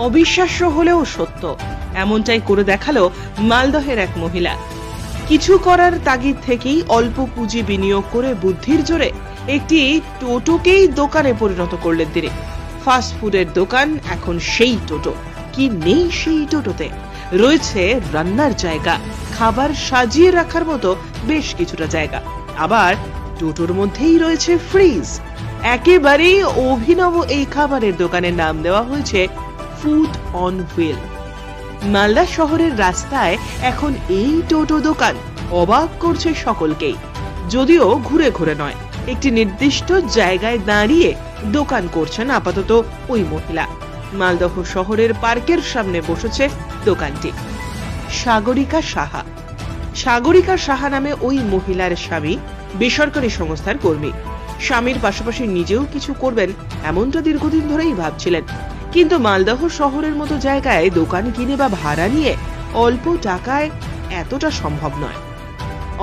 অবিশ্বাস্য হলেও সত্য, এমনটাই করে দেখালো মালদহের এক মহিলা। কিছু করার তাগিদ থেকেই অল্প পুঁজি বিনিয়োগ করে বুদ্ধির জোরে একটি টোটোকেই দোকানে পরিণত করলেন তিনি। ফাস্ট ফুডের দোকান এখন সেই টোটো। কি নেই সেই টোটোতে? রয়েছে রান্নার জায়গা, খাবার সাজিয়ে রাখার মতো বেশ কিছুটা জায়গা, আবার টোটোর মধ্যেই রয়েছে ফ্রিজ। একেবারেই অভিনব এই খাবারের দোকানের নাম দেওয়া হয়েছে ফুড অন হুইল। মালদা শহরের রাস্তায় এখন এই টোটো দোকান অবাক করছে সকলকেই। যদিও ঘুরে ঘুরে নয়, একটি নির্দিষ্ট জায়গায় দাঁড়িয়ে দোকান করছেন আপাতত ওই মহিলা। মালদহ শহরের পার্কের সামনে বসেছে দোকানটি। সাগরিকা সাহা। সাগরিকা সাহা নামে ওই মহিলার স্বামী বেসরকারি সংস্থার কর্মী। স্বামীর পাশাপাশি নিজেও কিছু করবেন এমনটা দীর্ঘদিন ধরেই ভাবছিলেন, কিন্তু মালদহ শহরের মতো জায়গায় দোকান কিনে বা ভাড়া নিয়ে অল্প টাকায় এতটা সম্ভব নয়।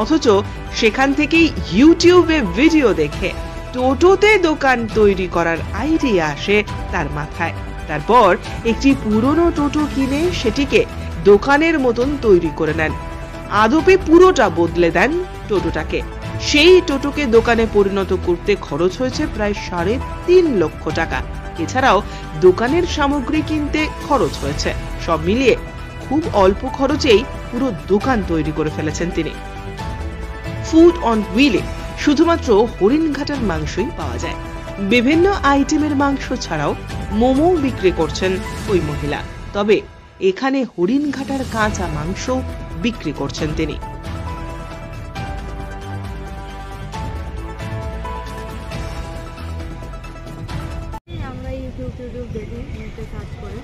অথচ সেখান থেকেই ইউটিউবে ভিডিও দেখে টোটোতে দোকান তৈরি করার আইডিয়া আসে তার মাথায়। তারপর একটি পুরনো টোটো কিনে সেটিকে দোকানের মতন তৈরি করে নেন। আদপে পুরোটা বদলে দেন টোটোটাকে। সেই টোটোকে দোকানে পরিণত করতে খরচ হয়েছে প্রায় 3.5 লক্ষ টাকা। এছাড়াও দোকানের সামগ্রী কিনতে খরচ হয়েছে। সব মিলিয়ে খুব অল্প খরচেই পুরো দোকান তৈরি করে ফেলেছেন তিনি। ফুড অন হুইলে শুধুমাত্র হরিণঘাটার মাংসই পাওয়া যায়। বিভিন্ন আইটেমের মাংস ছাড়াও মোমো বিক্রি করছেন ওই মহিলা। তবে এখানে হরিণঘাটার কাঁচা মাংস বিক্রি করছেন তিনি। আমরা ইউটিউব দেখি, নেটে সার্চ করে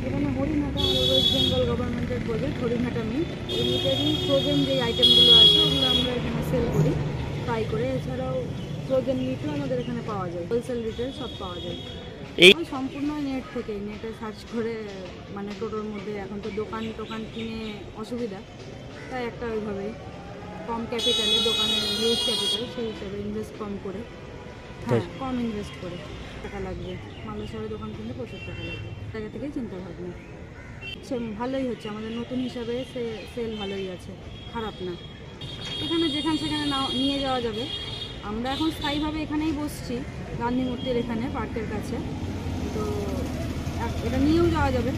এখানে হরিণঘাটা ওয়েস্ট বেঙ্গল গভর্নমেন্টের প্রজেক্ট হরিণঘাটা মিট, এই মিটেরই ফ্রোজেন যে আইটেমগুলো আছে ওগুলো আমরা এখানে সেল করি ফ্রাই করে। এছাড়াও ফ্রোজেন মিটও আমাদের এখানে পাওয়া যায়, হোলসেল রিটেল সব পাওয়া যায়। এই সম্পূর্ণ নেট থেকে, নেটে সার্চ করে, মানে টোটোর মধ্যে এখন তো দোকান কিনে অসুবিধা, তাই একটা ওইভাবেই কম ক্যাপিটালে দোকানের হিউজ ক্যাপিটাল, সেই হিসাবে ইনভেস্ট কম করে, হ্যাঁ কম ইনভেস্ট করে টাকা লাগবে। মালদা শহরে দোকান কিনতে প্রচুর টাকা লাগবে, জায়গা থেকেই চিন্তা ভাবনা। সে ভালোই হচ্ছে আমাদের নতুন হিসাবে, সেল ভালোই আছে, খারাপ না। এখানে যেখানে সেখানে নিয়ে যাওয়া যাবে। আমরা এখন স্থায়ীভাবে এখানেই বসছি, গান্ধী মূর্তির এখানে পার্কের কাছে। তো এটা নিয়েও যাওয়া যাবে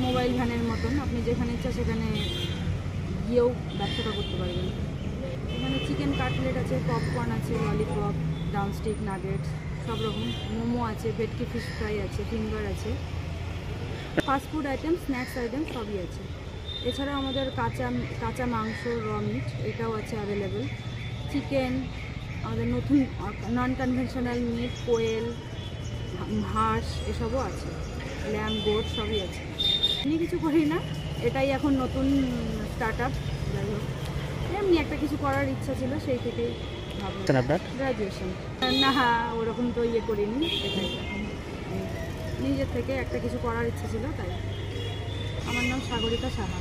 মোবাইল ভ্যানের মতন, আপনি যেখানে ইচ্ছা সেখানে গিয়েও ব্যবসাটা করতে পারবেন। এখানে চিকেন কাটলেট আছে, পপকর্ন আছে, ললিপপ, ডাউনস্টিক, নাগেটস, সব রকম মোমো আছে, ভেটকি ফিশ ফ্রাই আছে, ফিঙ্গার আছে, ফাস্টফুড আইটেম, স্ন্যাক্স আইটেম সবই আছে। এছাড়া আমাদের কাঁচা মাংস, র মিট এটাও আছে অ্যাভেলেবেল। চিকেন, আমাদের নতুন নন কনভেনশনাল মিট, কোয়েল, হাঁস এসবও আছে, ল্যাম্ব, গোট সবই আছে। এমনি কিছু করি না, এটাই এখন নতুন স্টার্ট আপ। যাই হোক, এমনি একটা কিছু করার ইচ্ছা ছিল, সেই থেকেই ভাবলাম। আপনার গ্র্যাজুয়েশন না, ওরকম তো করিনি, এটাই এখন নিজের থেকে একটা কিছু করার ইচ্ছা ছিল, তাই। আমার নাম সাগরিকা সাহা।